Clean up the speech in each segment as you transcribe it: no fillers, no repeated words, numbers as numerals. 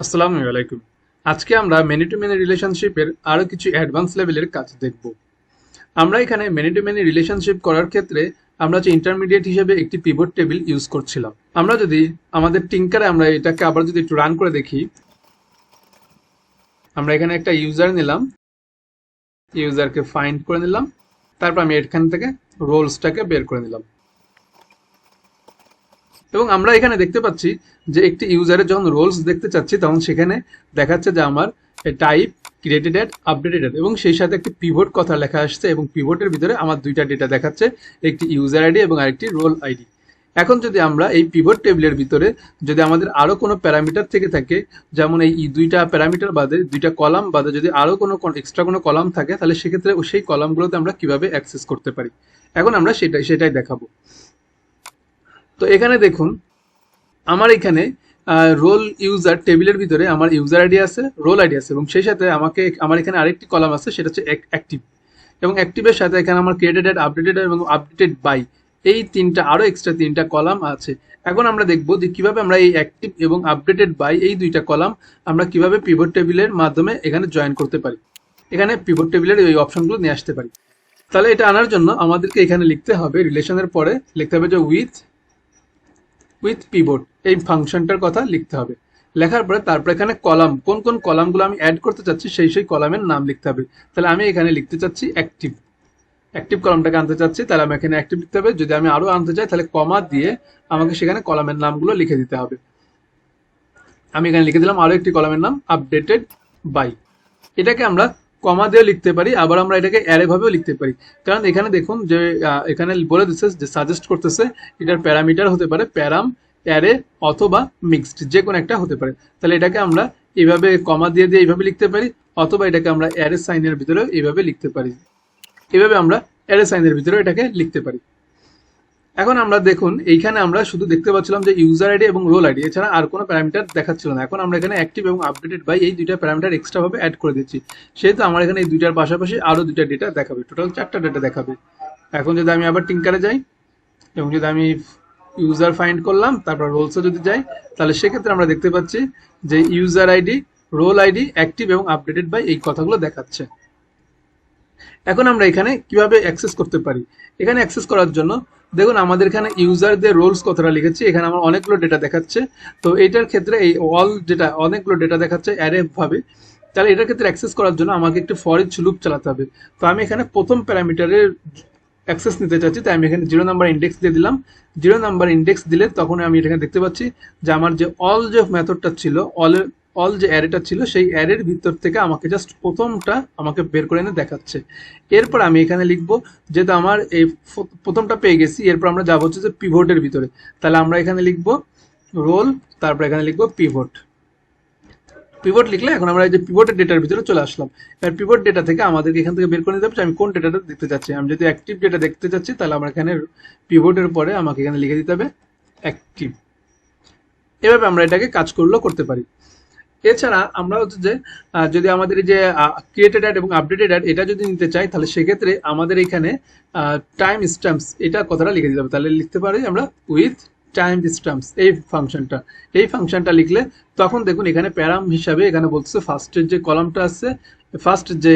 আসসালামু আলাইকুম। আজকে আমরা মেনি টু মেনি রিলেশনশিপের আরো কিছু অ্যাডভান্স লেভেলের কাজ দেখব। আমরা এখানে মেনি টু মেনি রিলেশনশিপ করার ক্ষেত্রে আমরা যে ইন্টারমিডিয়েট হিসেবে একটি পিভট টেবিল ইউজ করছিলাম। আমরা যদি আমাদের টিঙ্কারে আমরা এটাকে আবার যদি একটু রান করে দেখি, আমরা এখানে একটা ইউজার নিলাম, ইউজারকে ফাইন্ড করে নিলাম, তারপর আমি এখান থেকে রোলসটাকে বের করে নিলাম এবং আমরা এখানে দেখতে পাচ্ছি যে একটি ইউজারের যখন রোলস দেখতে চাচ্ছি তখন সেখানে দেখাচ্ছে যে আমার type created at updated at এবং সেই সাথে একটি পিভট কথা লেখা আসছে এবং পিভটের ভিতরে আমার দুইটা ডেটা দেখাচ্ছে, একটি ইউজার আইডি এবং আরেকটি রোল আইডি। এখন যদি আমরা এই পিভট টেবিলের ভিতরে যদি আমাদের আরো কোনো প্যারামিটার থেকে থাকে, যেমন এই দুইটা প্যারামিটার বাদে দুইটা কলাম বাদে যদি আরো কোনো এক্সট্রা কোনো কলাম থাকে, তাহলে সেক্ষেত্রে সেই কলামগুলোতে আমরা কিভাবে অ্যাক্সেস করতে পারি, এখন আমরা সেটাই দেখাবো। তো এখানে দেখুন, আমার এখানে রোল ইউজার টেবিলের ভিতরে আমার ইউজার আইডি আছে, রোল আইডি আছে এবং সেই সাথে আমার এখানে আরেকটি কলাম আছে, সেটা হচ্ছে অ্যাক্টিভ। এবং অ্যাক্টিভের সাথে এখানে আমার ক্রিয়েটেড আপডেটেড এবং আপডেটেড বাই, এই তিনটা আরো এক্সট্রা তিনটা কলাম আছে। এখন আমরা দেখবো যে কিভাবে আমরা এই অ্যাক্টিভ এবং আপডেটেড বাই এই দুইটা কলাম আমরা কিভাবে পিভট টেবিলের মাধ্যমে এখানে জয়েন করতে পারি, এখানে পিভট টেবিলের এই অপশনগুলো নিয়ে আসতে পারি। তাহলে এটা আনার জন্য আমাদেরকে এখানে লিখতে হবে, রিলেশনের পরে লিখতে হবে যে উইথ পিভট, এই ফাংশনটার কথা লিখতে হবে। লেখার পরে তারপর এখানে কলাম, কোন কোন কলামগুলো আমি অ্যাড করতে চাচ্ছি সেই কলামের নাম লিখতে হবে। তাহলে আমি এখানে লিখতে চাচ্ছি অ্যাক্টিভ কলামটাকে আনতে চাচ্ছি, তাহলে আমি এখানে অ্যাক্টিভ লিখতে হবে। যদি আমি আরো আনতে চাই তাহলে কমা দিয়ে আমাকে সেখানে কলামের নামগুলো লিখে দিতে হবে। আমি এখানে লিখে দিলাম আরো একটি কলামের নাম আপডেটেড বাই। এটাকে আমরা কমা দিয়ে লিখতে পারি, আবার আমরা এটাকে অ্যারে ভাবেও লিখতে পারি। কারণ এখানে দেখুন যে এখানে বলে দিচ্ছে যে সাজেস্ট করতেছে এটার প্যারামিটার হতে পারে প্যারাম, অ্যারে অথবা মিক্সড, যে কোনো একটা হতে পারে। তাহলে এটাকে আমরা এইভাবে কমা দিয়ে এইভাবে লিখতে পারি, অথবা এটাকে আমরা অ্যারে সাইনের ভিতরে এইভাবে লিখতে পারি। এভাবে আমরা অ্যারে সাইনের ভিতরে এটাকে লিখতে পারি। এখন আমরা দেখুন এইখানে আমরা শুধু দেখতে পাচ্ছিলাম যে ইউজার আইডি এবং রোল আইডি, এছাড়া আর কোনো প্যারামিটার দেখাচ্ছিল না। এখন আমরা এখানে অ্যাক্টিভ এবং আপডেটেড বাই এই দুইটা প্যারামিটার এক্সট্রা ভাবে অ্যাড করে দিচ্ছি, সেহেতু আমার এখানে এই দুইটার পাশাপাশি আরো দুইটা ডেটা দেখাবে, টোটাল 4টা ডেটা দেখাবে। এখন যদি আমি আবার টিঙ্কারে যাই এবং যদি আমি ইউজার ফাইন্ড করলাম, তারপর রোলসে যদি যাই, তাহলে সেক্ষেত্রে আমরা দেখতে পাচ্ছি যে user ID, role ID, active এবং আপডেটেড বাই এই কথাগুলো দেখাচ্ছে। এখন আমরা এখানে কিভাবে অ্যাক্সেস করতে পারি, এখানে অ্যাক্সেস করার জন্য দেখুন আমাদের এখানে ইউজারদের রোলস কথাটা লিখেছি, এখানে আমার অনেকগুলো ডেটা দেখাচ্ছে। তো এইটার ক্ষেত্রে এই অল ডেটা, অনেকগুলো ডেটা দেখাচ্ছে অ্যারে ভাবে। তাহলে এটার ক্ষেত্রে অ্যাক্সেস করার জন্য আমাকে একটু ফর ইচ লুপ চালাতে হবে। তো আমি এখানে প্রথম প্যারামিটারের অ্যাক্সেস নিতে চাচ্ছি, তাই আমি এখানে 0 নাম্বার ইন্ডেক্স দিয়ে দিলাম। 0 নাম্বার ইন্ডেক্স দিলে তখন আমি এখানে দেখতে পাচ্ছি যে আমার যে অল যে মেথডটা ছিল, অল যে অ্যারেটা ছিল, সেই অ্যারের ভিতর থেকে আমাকে জাস্ট প্রথমটা আমাকে বের করে এনে দেখাচ্ছে। এরপর আমি এখানে লিখবো, যেহেতু আমার এই প্রথমটা পেয়ে গেছি, এরপর আমরা যাবো হচ্ছে যে পিভটের ভিতরে। তাহলে আমরা এখানে লিখবো রোল, তারপর এখানে লিখবো পিভট লিখলে এখন আমরা এই যে পিভটের ডেটার ভিতরে চলে আসলাম। এবার পিভট ডেটা থেকে আমাদেরকে এখান থেকে বের করে নিতে হবে আমি কোন ডেটাটা দেখতে চাচ্ছি। আমি যদি অ্যাক্টিভ ডেটা দেখতে চাচ্ছি, তাহলে আমরা এখানে পিভটের পরে আমাকে এখানে লিখে দিতে হবে অ্যাক্টিভ। এভাবে আমরা এটাকে কাজ করতে পারি। এছাড়া আমরা হচ্ছে যে যদি আমাদের এই যে ক্রিয়েটেড অ্যাড এবং আপডেটেড অ্যাড এটা যদি নিতে চাই, তাহলে সেক্ষেত্রে আমাদের এখানে টাইম স্ট্যাম্পস এটা কথাটা লিখে দিতে হবে। তাহলে লিখতে পারি আমরা উইথ টাইম স্ট্যাম্পস, এই ফাংশনটা লিখলে তখন দেখুন এখানে প্যারাম হিসাবে এখানে বলছে ফার্স্টের যে কলামটা আছে, ফার্স্ট যে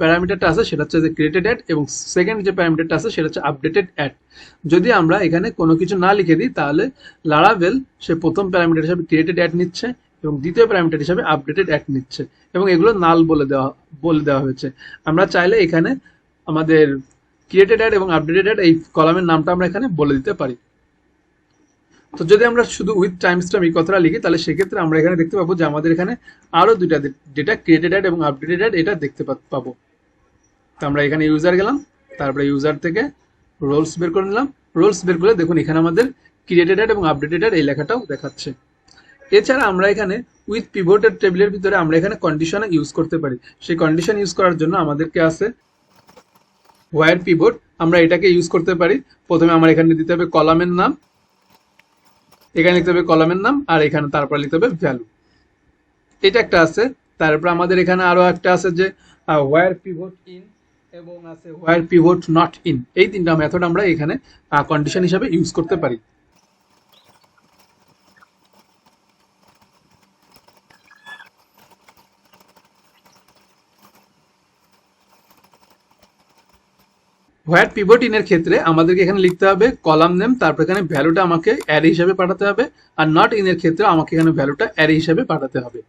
প্যারামিটারটা আছে সেটা হচ্ছে যে ক্রিয়েটেড অ্যাড এবং সেকেন্ড যে প্যারামিটারটা আছে সেটা হচ্ছে আপডেটেড অ্যাড। যদি আমরা এখানে কোনো কিছু না লিখে দিই, তাহলে লারাভেল সে প্রথম প্যারামিটার হিসাবে ক্রিয়েটেড অ্যাড নিচ্ছে এবং দ্বিতীয় প্যারামিটার হিসাবে আপডেটেড অ্যাড নিচ্ছে এবং এগুলো নাল বলে দেওয়া হয়েছে। আমরা চাইলে এখানে আমাদের ক্রিয়েটেড অ্যাড এবং আপডেটেড অ্যাড এই কলামের নামটা আমরা এখানে বলে দিতে পারি। তো যদি আমরা শুধু উইথ টাইম স্ট্যাম্প এই কথাটা লিখি, তাহলে সেক্ষেত্রে আমরা এখানে দেখতে পাবো যে আমাদের এখানে আরো দুইটা ডেটা ক্রিয়েটেড অ্যাড এবং আপডেটেড অ্যাড এটা দেখতে পাবো। তো আমরা এখানে ইউজার গেলাম, তারপরে ইউজার থেকে রোলস বের করে নিলাম। রোলস বের করে দেখুন এখানে আমাদের ক্রিয়েটেড অ্যাড এবং আপডেটেড অ্যাড এই লেখাটাও দেখাচ্ছে। এছাড়া আমরা এখানে উইথ পিভটের টেবিলের ভিতরে আমরা এখানে কন্ডিশন ইউজ করতে পারি। সেই কন্ডিশন ইউজ করার জন্য আমাদেরকে আছে হোয়ার পিভট, আমরা এটাকে ইউজ করতে পারি। প্রথমে আমার এখানে দিতে হবে কলামের নাম, এখানে লিখতে হবে কলামের নাম, আর এখানে তারপর লিখতে হবে ভ্যালু, এটা একটা আছে। তারপর আমাদের এখানে আরো একটা আছে যে হোয়ার পিভট ইন এবং আছে হোয়ার পিভট নট ইন, এই তিনটা মেথড আমরা এখানে কন্ডিশন হিসাবে ইউজ করতে পারি। হোয়ার পিভট ইনের ক্ষেত্রে আমাদেরকে এখানে লিখতে হবে কলাম নেম, তারপর এখানে ভ্যালুটা আমাকে অ্যারে হিসাবে পাঠাতে হবে, আর নট ইনের ক্ষেত্রে আমাকে এখানে ভ্যালুটা অ্যারে হিসাবে পাঠাতে হবে।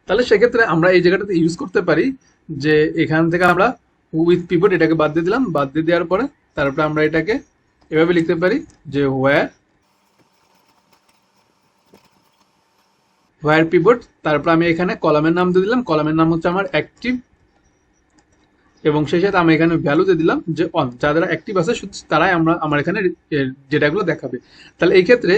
তাহলে সেক্ষেত্রে আমরা এই জায়গাটাতে ইউজ করতে পারি যে এখান থেকে আমরা উইথ পিভট এটাকে বাদ দিয়ে দিলাম, বাদ দিয়ে দেওয়ার পরে তারপরে আমরা এটাকে এভাবে লিখতে পারি যে হোয়ার পিভট, তারপর আমি এখানে কলামের নাম দিয়ে দিলাম, কলামের নাম হচ্ছে আমার অ্যাক্টিভ, এবং সেই সাথে আমি এখানে ভ্যালু দিয়ে দিলাম যে অন, যারা অ্যাক্টিভ আছে শুধু তারাই আমার এখানে ডেটাগুলো দেখাবে। তাহলে এই ক্ষেত্রে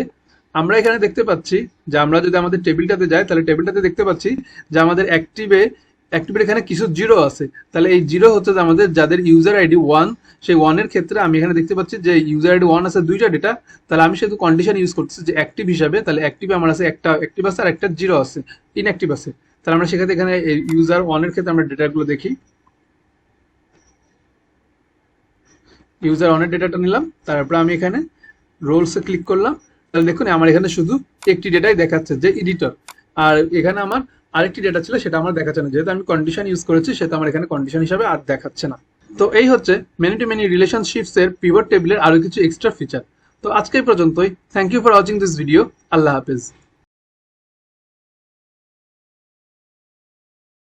আমরা এখানে দেখতে পাচ্ছি যে আমরা যদি আমাদের টেবিলটাতে যাই তাহলে টেবিলটাতে দেখতে পাচ্ছি যে আমাদের অ্যাক্টিভের এখানে কিছু জিরো আছে। তাহলে এই জিরো হচ্ছে যে আমাদের যাদের ইউজার আইডি 1, সেই 1 এর ক্ষেত্রে আমি এখানে দেখতে পাচ্ছি যে ইউজার আইডি 1 আছে দুইটা ডেটা। তাহলে আমি শুধু কন্ডিশন ইউজ করতেছি যে অ্যাক্টিভ হিসাবে, তাহলে অ্যাক্টিভে আমার আছে একটা অ্যাক্টিভ আছে আর একটা জিরো আছে, ইনঅ্যাক্টিভ আছে। তাহলে আমরা সেক্ষেত্রে এখানে ইউজার 1 এর ক্ষেত্রে আমরা ডেটাগুলো দেখি, ইউজার 1 এর ডেটাটা নিলাম, তারপরে আমি এখানে রোলসে ক্লিক করলাম। তাহলে দেখুন আমার এখানে শুধু একটি ডেটাই দেখাচ্ছে যে এডিটর, আর এখানে আমার আরেকটি ডেটা ছিল সেটা আমার দেখাচ্ছে না, যেহেতু আমি কন্ডিশন ইউজ করেছি সেটা আমার এখানে কন্ডিশন হিসাবে আর দেখাচ্ছে না। তো এই হচ্ছে মেনি টু মেনি রিলেশনশিপস এর পিভট টেবিলের আরো কিছু এক্সট্রা ফিচার। তো আজকে এই পর্যন্তই। Thank you for watching this video. আল্লাহ হাফেজ।